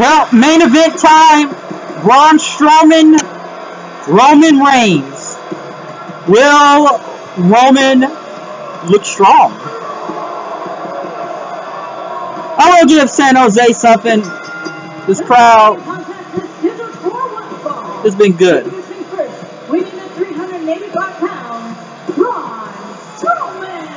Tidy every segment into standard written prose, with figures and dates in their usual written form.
Well, main event time. Braun Strowman, Roman Reigns. Will Roman look strong? I will give San Jose something. This crowd has been good. Weighing at 385 pounds, Braun Strowman.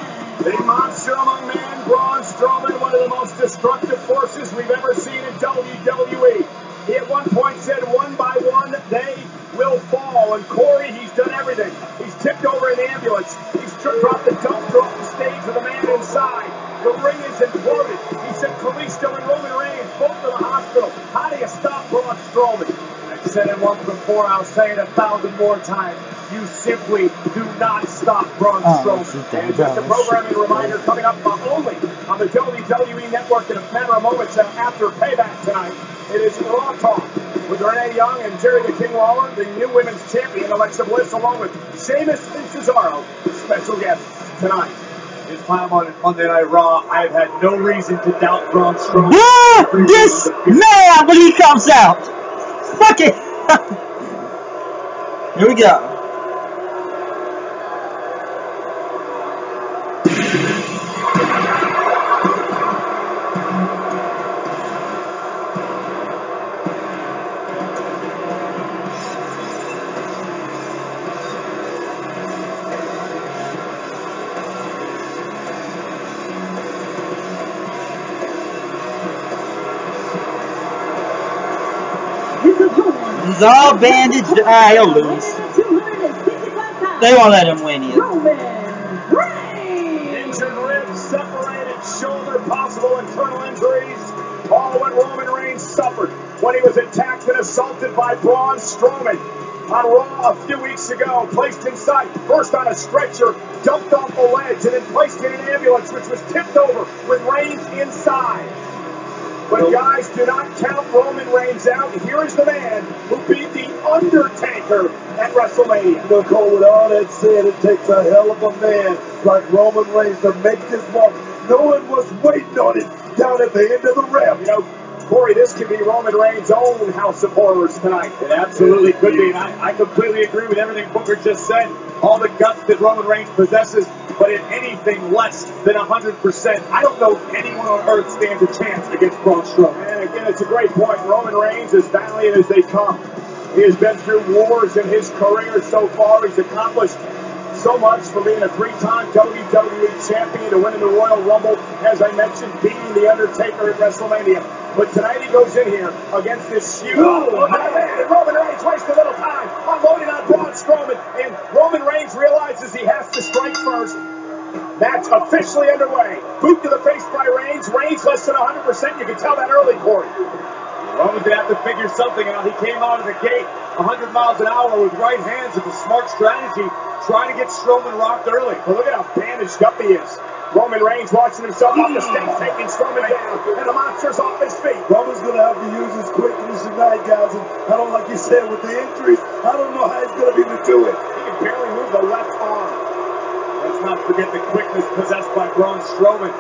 The monster among men, Braun Strowman, one of the most destructive forces we've ever seen in WWE. He at one point said, one by one, they will fall. And Corey, he's done everything. He's tipped over an ambulance. He's dropped the dumpster off the stage with a man inside. The ring is imploded. He sent Kalisto and Roman Reigns both to the hospital. How do you stop Braun Strowman? I've said it once before, I'll say it 1,000 more times. You simply do not stop Braun Strowman. And just a programming reminder coming up only on the WWE Network in a matter of moments after PayBack tonight. It is Raw Talk with Renee Young and Jerry the King Lawler, the new women's champion, Alexa Bliss, along with Sheamus and Cesaro, special guests tonight. His time on Monday Night Raw, I've had no reason to doubt Braun Strowman. This man when he comes out. Fuck it. Here we go. He's all bandaged. He'll lose. They won't let him win either. Injured ribs, separated shoulder, possible internal injuries. All what Roman Reigns suffered when he was attacked and assaulted by Braun Strowman on Raw a few weeks ago. Placed inside, first on a stretcher, dumped off the ledge, and then placed in an ambulance, which was tipped over with Reigns inside. But guys, do not count Roman Reigns out. Here is the man who beat The Undertaker at WrestleMania. You know, Cole, with all that said, it takes a hell of a man like Roman Reigns to make this mark. No one was waiting on it down at the end of the ramp. You know, Corey, this could be Roman Reigns' own House of Horrors tonight. It absolutely could be. And I completely agree with everything Booker just said. All the guts that Roman Reigns possesses, but if anything less than 100%, I don't know if anyone on earth stands a chance against Braun Strowman. And again, it's a great point. Roman Reigns, as valiant as they come, he has been through wars in his career so far. He's accomplished so much, from being a three-time WWE champion to winning the Royal Rumble, as I mentioned, beating The Undertaker at WrestleMania. But tonight he goes in here against this huge man, and Roman Reigns wastes a little time unloading on Braun Strowman, and Roman Reigns realizes he has to strike first. Match officially underway. Boot to the face by Reigns. Reigns less than 100%. You can tell that early, Corey. Roman's going to have to figure something out. He came out of the gate 100 miles an hour with right hands. It's a smart strategy, trying to get Strowman rocked early. But look at how bandaged up he is. Roman Reigns watching himself up the stage, taking Strowman down, and the monster's off his feet. Roman's going to have to use his quickness tonight, guys. And I don't, like you said, with the injuries, I don't know how he's going to be able to do it. He can barely move the left arm. Let's not forget the quickness possessed by Braun Strowman.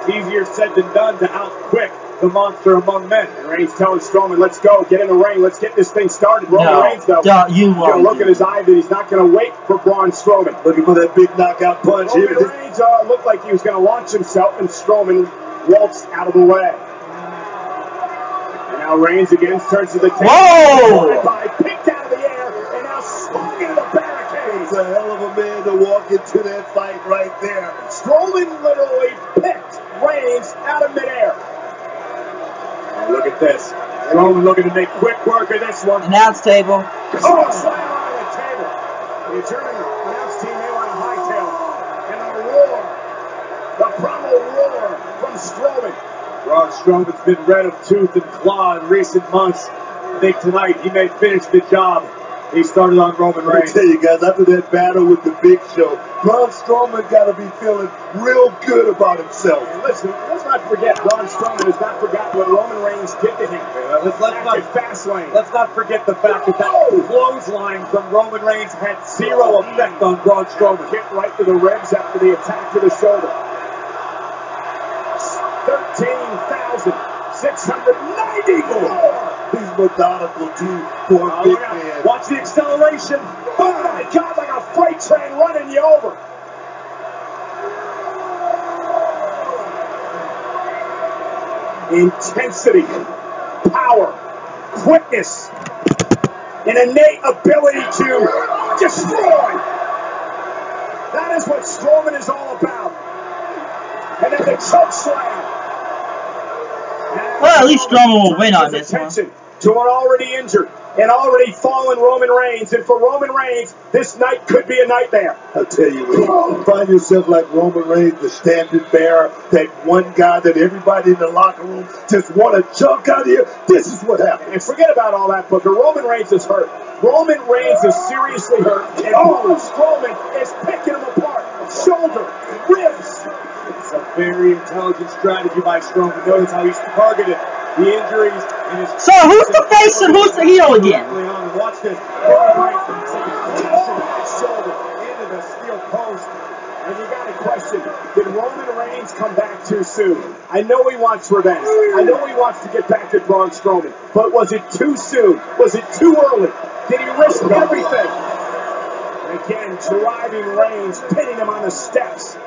It's easier said than done to out-quick the monster among men. And Reigns telling Strowman, let's go, get in the ring, let's get this thing started. Roman Reigns, though, you look in his eye that he's not going to wait for Braun Strowman. Looking for that big knockout punch. Roman Reigns looked like he was going to launch himself, and Strowman waltzed out of the way. And now Reigns again turns to the table. Whoa! Picked out of the air, and now swung into the barricades. It's a hell of a man to walk into that fight right there. Strowman literally picked Reigns out of midair. And look at this. Roman looking to make quick work of this one. Announce table. Oh, slam on the table. The German announce team, they want to hightail it. And a roar. The promo roar from Strowman. Braun Strowman's been red of tooth and claw in recent months. I think tonight he may finish the job he started on Roman Reigns. I tell you guys, after that battle with the Big Show, Braun Strowman got to be feeling real good about himself. And listen, let's not forget, Braun Strowman has not forgotten what Roman Reigns did to him. Let's not forget the fact that clothesline from Roman Reigns had zero effect on Braun Strowman. Hit right to the ribs after the attack to the shoulder. 13,690 goals. methodical too for a big man. Watch the acceleration. Oh my God, like a freight train running you over. Intensity, power, quickness, an innate ability to destroy. That is what Strowman is all about. And then the choke slam. Well, at least Strowman will win on this one. To an already injured and already fallen Roman Reigns. And for Roman Reigns, this night could be a nightmare. I'll tell you, when you find yourself like Roman Reigns, the standard bearer, that one guy that everybody in the locker room just want to chunk out here, this is what happens. And forget about all that, Booker. Roman Reigns is hurt. Roman Reigns is seriously hurt. And Braun Strowman is picking him apart. Shoulder, ribs. It's a very intelligent strategy by Strowman. Notice how he's targeted the injuries in his. So who's the face and who's the heel again? Watch this. Shoulder into the steel post. And you got to question, did Roman Reigns come back too soon? I know he wants revenge. I know he wants to get back at Braun Strowman. But was it too soon? Was it too early? Did he risk everything? And again, driving Reigns, pinning him on the steps.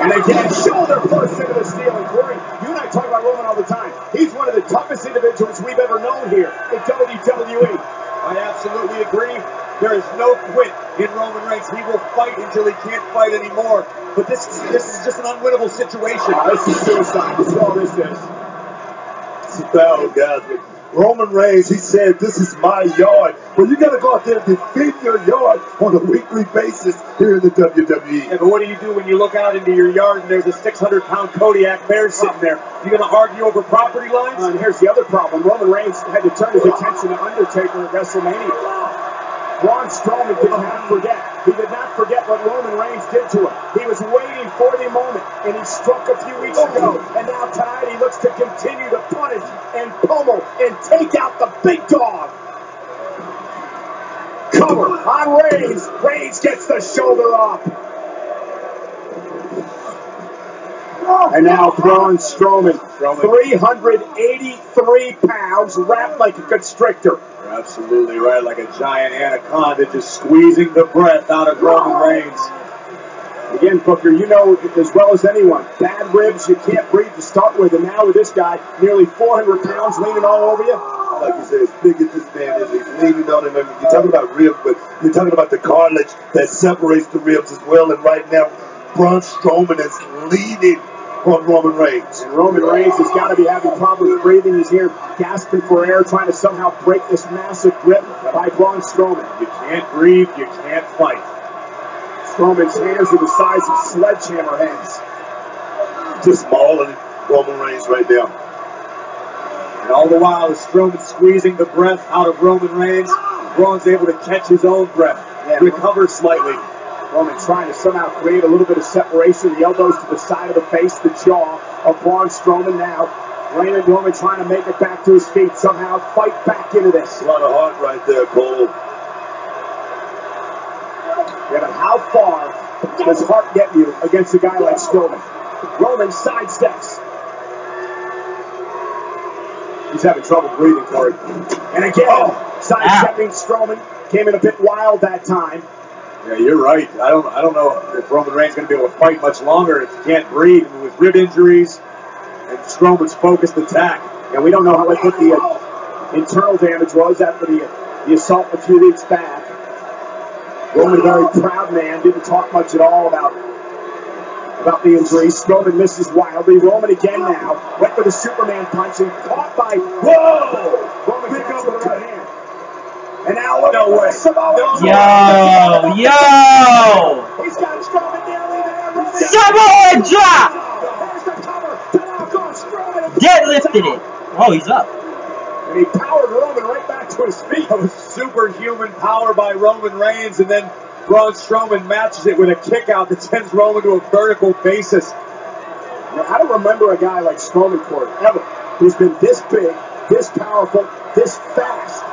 And again, shoulder first into the steel. And Corey, you and I talk about Roman all the time. He's one of the toughest individuals we've ever known here in WWE. I absolutely agree. There is no quit in Roman Reigns. He will fight until he can't fight anymore. But this is just an unwinnable situation. This is suicide. This is all this is. It's a battle, guys. But Roman Reigns, he said, this is my yard. Well, you got to go out there and defend your yard on a weekly basis here in the WWE. Yeah, but what do you do when you look out into your yard and there's a 600-pound Kodiak bear sitting there? You going to argue over property lines? And here's the other problem. Roman Reigns had to turn his attention to Undertaker at WrestleMania. Braun Strowman did not forget. He did not forget what Roman Reigns did to him. He was waiting for the moment, and he struck a few weeks ago. And now tonight he looks to continue to punish and pummel and take out the big dog. Cover on Reigns. Reigns gets the shoulder up. And now Braun Strowman, 383 pounds, wrapped like a constrictor. You're absolutely right, like a giant anaconda just squeezing the breath out of Roman Reigns. Again, Booker, you know as well as anyone, bad ribs, you can't breathe to start with, and now with this guy, nearly 400 pounds leaning all over you. Like you said, as big as this man is, he's leaning on him. I mean, you're talking about ribs, but you're talking about the cartilage that separates the ribs as well, and right now, Braun Strowman is leaning on Roman Reigns. And Roman Reigns has got to be having problems breathing. He's here gasping for air, trying to somehow break this massive grip by Braun Strowman. You can't breathe, you can't fight. Strowman's hands are the size of sledgehammer heads. Just mauling Roman Reigns right now. And all the while, as Strowman's squeezing the breath out of Roman Reigns, Braun's able to catch his own breath, recover slightly. Roman trying to somehow create a little bit of separation. The elbows to the side of the face, the jaw of Braun Strowman now. Raymond Roman trying to make it back to his feet, somehow fight back into this. A lot of heart right there, Cole. Yeah, but how far does heart get you against a guy like Strowman? Roman sidesteps. He's having trouble breathing, Corey. And again, sidestepping Strowman. Came in a bit wild that time. Yeah, you're right. I don't know if Roman Reigns is going to be able to fight much longer if he can't breathe with rib injuries and Strowman's focused attack. And we don't know what the internal damage was after the assault a few weeks back. Roman, a very proud man, didn't talk much at all about the injury. Strowman misses wildly. Roman again now. Went for the Superman punch and caught by... Whoa! Roman picked up with the right hand. And now look at way. Yo! He's got Strowman nearly there. Samoa drop! There's the cover. To knock off Strowman. Deadlifted it. Oh, he's up. And he powered Roman right back to his feet. That was superhuman power by Roman Reigns, and then Braun Strowman matches it with a kick out that sends Roman to a vertical basis. Now, I don't remember a guy like Strowman, Corey, ever, who's been this big, this powerful, this fast.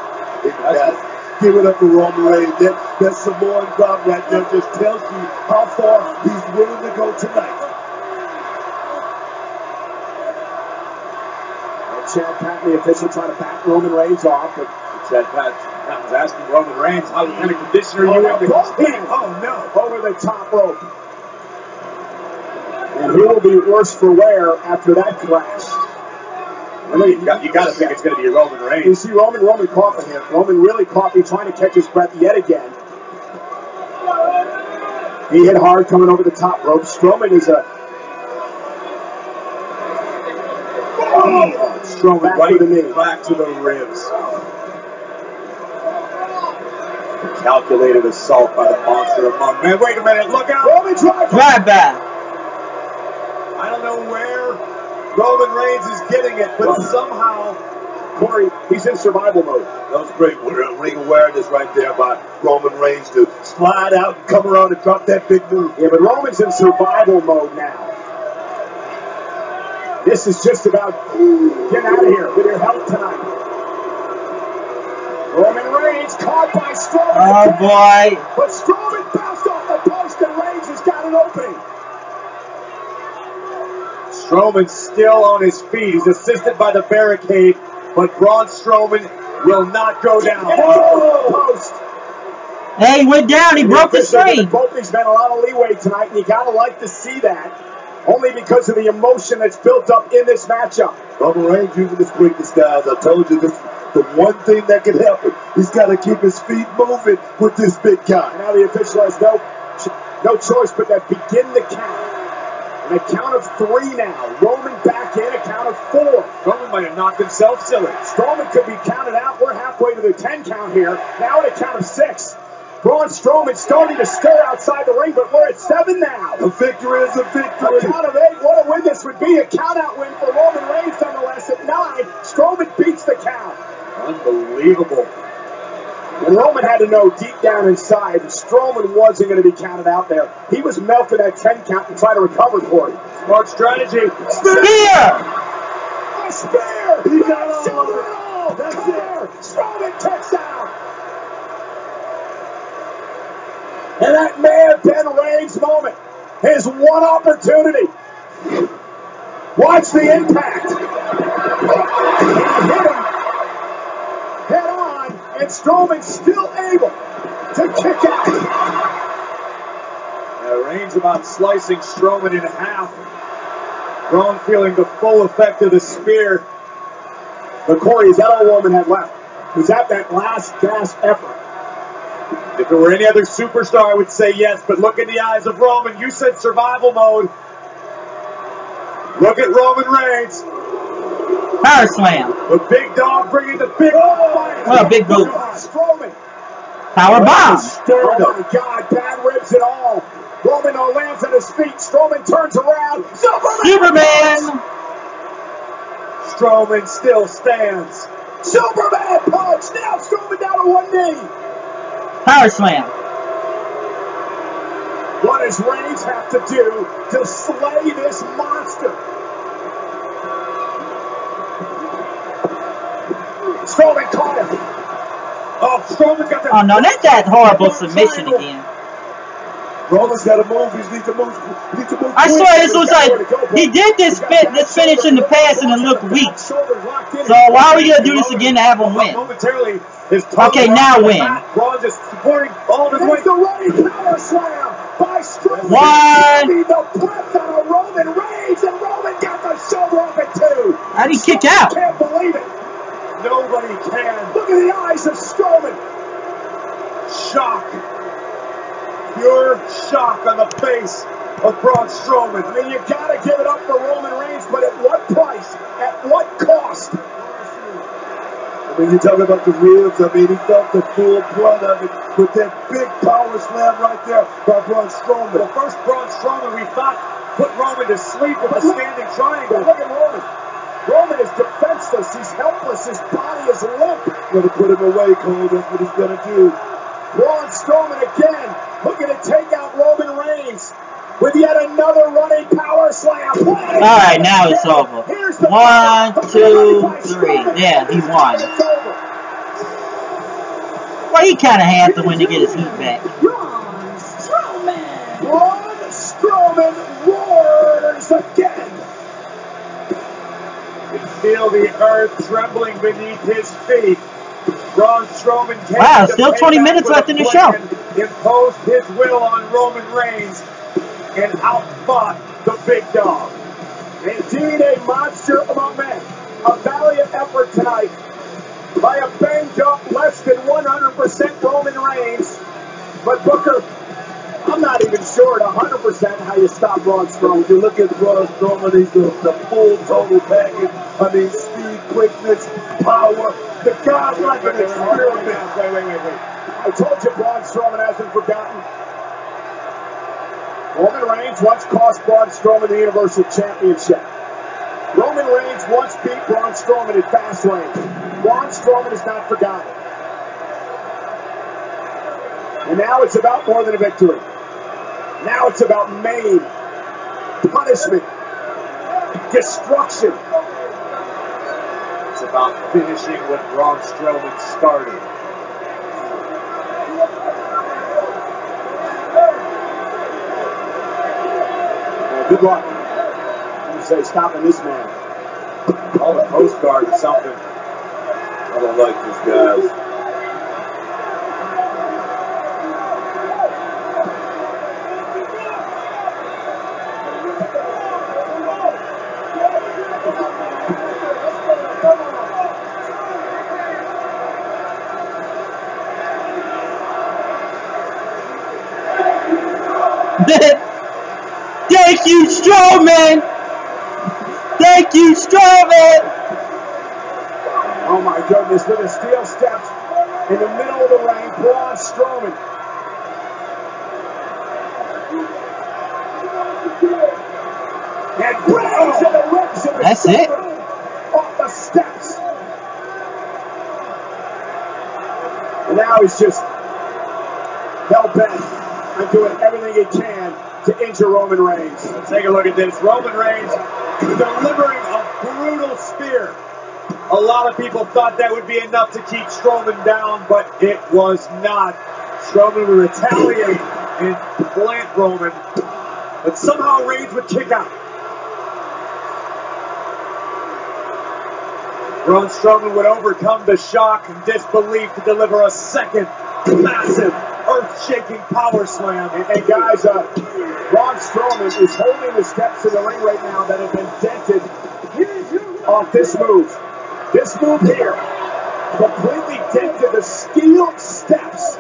Give it up for Roman Reigns. That Samoan drop right there just tells you how far he's willing to go tonight. Chad Patton, the official, trying to back Roman Reigns off. But Chad Patton was asking Roman Reigns, how kind of condition are you in? Oh, no. Over the top rope. And who will be worse for wear after that clash? You got to think it's going to be Roman Reigns. You see Roman coughing here. Roman really coughing, trying to catch his breath yet again. He hit hard coming over the top rope. Strowman is a... Strowman back right to the knee. Back to the ribs. Calculated assault by the monster among men. Wait a minute, look out! Roman drive back. I don't know where Roman Reigns is getting it, but somehow, Corey, he's in survival mode. That was great ring awareness right there by Roman Reigns to slide out and come around and drop that big move. Yeah, but Roman's in survival mode now. This is just about getting out of here with your health tonight. Roman Reigns caught by Strowman. Oh, boy. But Strowman bounced off the post and Reigns has got an opening. Strowman still on his feet. He's assisted by the barricade, but Braun Strowman will not go down. Post. Hey, he went down. He broke the string. Both these men a lot of leeway tonight, and you gotta like to see that. Only because of the emotion that's built up in this matchup. Roman Reigns using his quickness, guys. I told you this is the one thing that can happen. He's got to keep his feet moving with this big guy. And now the official has no choice but to begin the count. And a count of 3 now. Roman back in, a count of 4. Roman might have knocked himself silly. Strowman could be counted out. We're halfway to the 10 count here. Now at a count of 6. Braun Strowman starting to stir outside the ring, but we're at 7 now. A victory is a victory. A count of 8. What a win this would be. A count-out win for Roman Reigns nonetheless at 9. Strowman beats the count. Unbelievable. And Roman had to know deep down inside that Strowman wasn't going to be counted out there. He was milking that 10 count and trying to recover for it. Smart strategy. Spear! A spear! He got all. That's it. Strowman kicks out. And that may have been Reigns' moment. His one opportunity. Watch the impact. He hit him head on, and Strowman still able to kick out. Reigns about slicing Strowman in half. Braun feeling the full effect of the spear. But Corey, is that all Roman had left? Was that last gasp effort? If it were any other superstar, I would say yes, but look in the eyes of Roman. You said survival mode. Look at Roman Reigns. Power slam. The big dog bringing the big fight. What a big boot. Strowman. Power bomb. Oh my God, bad ribs and all. Roman lands on his feet. Strowman turns around. Superman. Strowman still stands. Superman punch. Now Strowman down to one knee. Power slam. What does Reigns have to do to slay this monster? Strowman caught him. Oh, Strowman got the... Oh, no, not that horrible submission again. Roman's got to move. He needs to move. I swear this was like, he did this finish in the past and it looked weak. So why are we going to do this again to have him win? Okay, now win. Braun just supporting all the way. The running power slam by Strowman. One. The breath out of Roman Reigns, and Roman got the shoulder up at 2. How'd he kick out? Can't believe it. Nobody can. Look at the eyes of Strowman. Shock. Pure shock on the face of Braun Strowman. I mean, you gotta give it up for Roman Reigns, but at what price? At what cost? I mean, you're talking about the ribs. I mean, he felt the full brunt of it with that big power slam right there by Braun Strowman. Well, first Braun Strowman, we thought, put Roman to sleep with a standing triangle. Look at Roman. Roman is defenseless. He's helpless. His body is limp. Gonna put him away, Cole. That's what he's gonna do. Braun Strowman again, looking to take out Roman Reigns with yet another running power slam. All right, now it's over. 1, 2, 3. Yeah, he won. Well, he kind of had to win to get his heat back. Braun Strowman. Braun Strowman roars again. feel the earth trembling beneath his feet. Braun Strowman came wow, to still 20 minutes left in the show. Imposed his will on Roman Reigns and outfought the big dog. Indeed, a monster among men. A valiant effort tonight by a banged up, less than 100% Roman Reigns. But Booker, I'm not even sure at 100% how you stop Braun Strowman. You look at Braun Strowman, he's the full total package. I mean, speed, quickness, power. The guy's like an experiment. Wait. I told you Braun Strowman hasn't forgotten. Roman Reigns once cost Braun Strowman the Universal Championship. Roman Reigns once beat Braun Strowman in Fastlane. Braun Strowman is not forgotten. And now it's about more than a victory. Now it's about maim, punishment, destruction. It's about finishing what Braun Strowman started. Well, good luck. I'm say stopping this man. Call the Coast Guard or something. I don't like these guys. Thank you, Strowman! Thank you, Strowman! Oh my goodness, with the steel steps in the middle of the ring, Braun Strowman. And grabs in the ribs of the That's it. off the steps. And now he's just hell-bent on doing everything he can to injure Roman Reigns. Take a look at this. Roman Reigns delivering a brutal spear. A lot of people thought that would be enough to keep Strowman down, but it was not. Strowman would retaliate and plant Roman, but somehow Reigns would kick out. Braun Strowman would overcome the shock and disbelief to deliver a second massive, earth-shaking power slam. And guys, Braun Strowman is holding the steps of the ring right now that have been dented off this move. This move here completely dented the steel steps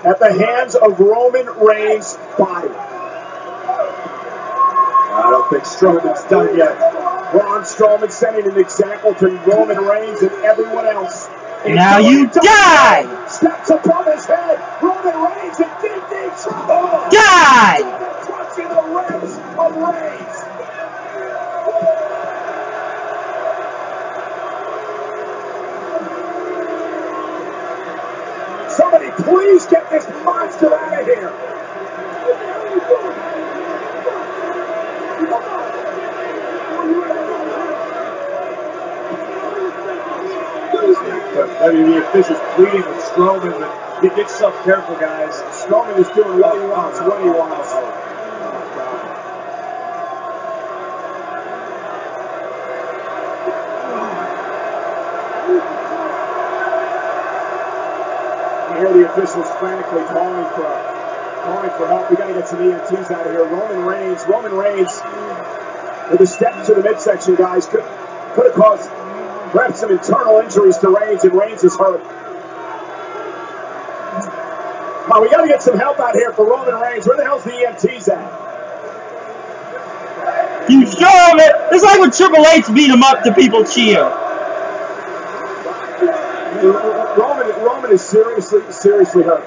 at the hands of Roman Reigns' body. I don't think Strowman's done yet. Braun Strowman setting an example to Roman Reigns and everyone else. Now you die! Steps above his head. Roman Reigns in deep trouble. Die! Crushing the ribs of Reigns. Somebody please get this monster out of here. WWE officials pleading with Strowman, but get yourself careful, guys. Strowman is doing what he wants, what he wants. You hear the officials frantically calling for help. We got to get some EMTs out of here. Roman Reigns, with a step to the midsection, guys, could have caused perhaps some internal injuries to Reigns, and Reigns is hurt. Come on, we got to get some help out here for Roman Reigns. Where the hell's the EMTs at? You Strowman! It's like when Triple H beat him up, the people cheer. Roman is seriously hurt.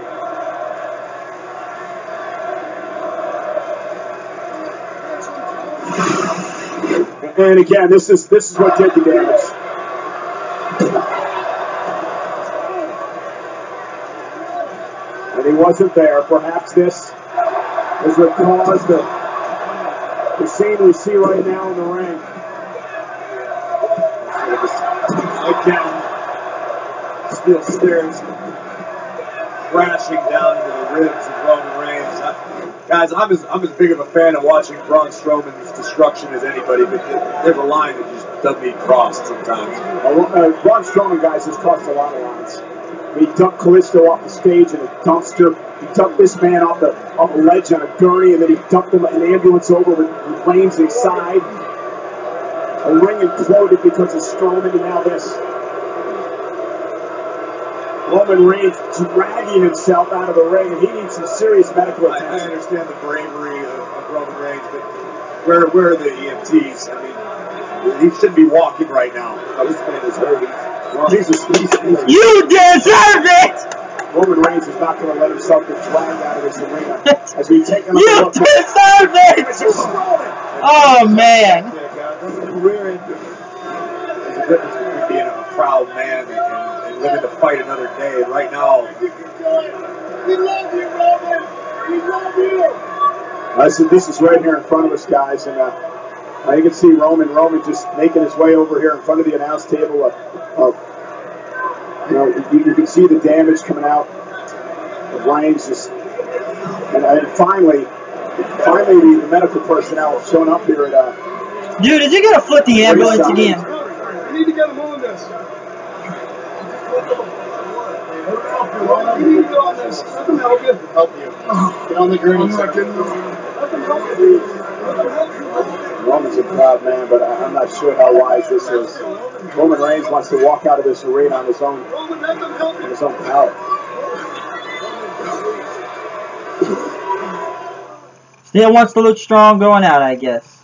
And again, this is what did the damage. And he wasn't there. Perhaps this is what caused the scene we see right now in the ring. Again, steel stairs crashing down into the ribs of Roman Reigns. Guys, I'm as big of a fan of watching Braun Strowman's destruction as anybody, but there's a line that just doesn't need crossed sometimes. Braun Strowman, guys, has crossed a lot of lines. He dumped Kalisto off the stage in a dumpster. He dumped this man off a ledge on a gurney, and then he dumped him an ambulance over with Reigns inside. A ring imploded because of Strowman, and now this. Roman Reigns dragging himself out of the ring, and he needs some serious medical attention. I understand the bravery of Roman Reigns, but where are the EMTs? I mean, he shouldn't be walking right now. This man is hurt. Well, he's you deserve it! Roman Reigns is not going to let himself get dragged out of this arena as we take him. You deserve it! Oh, man. There's a difference between being a proud man and living to fight another day. And right now, we love you, Roman. We love you. This is right here in front of us, guys, and you can see Roman just making his way over here in front of the announce table. You can see the damage coming out of Reigns, and finally the medical personnel have shown up here at. Dude, is he gonna flip the ambulance again? We need to get him on this. You need to go on this. Let them help you. help you. Get on the gurney. Let them help you. Roman's a proud man, but I'm not sure how wise this is. Roman Reigns wants to walk out of this arena on his own power. Still wants to look strong going out, I guess.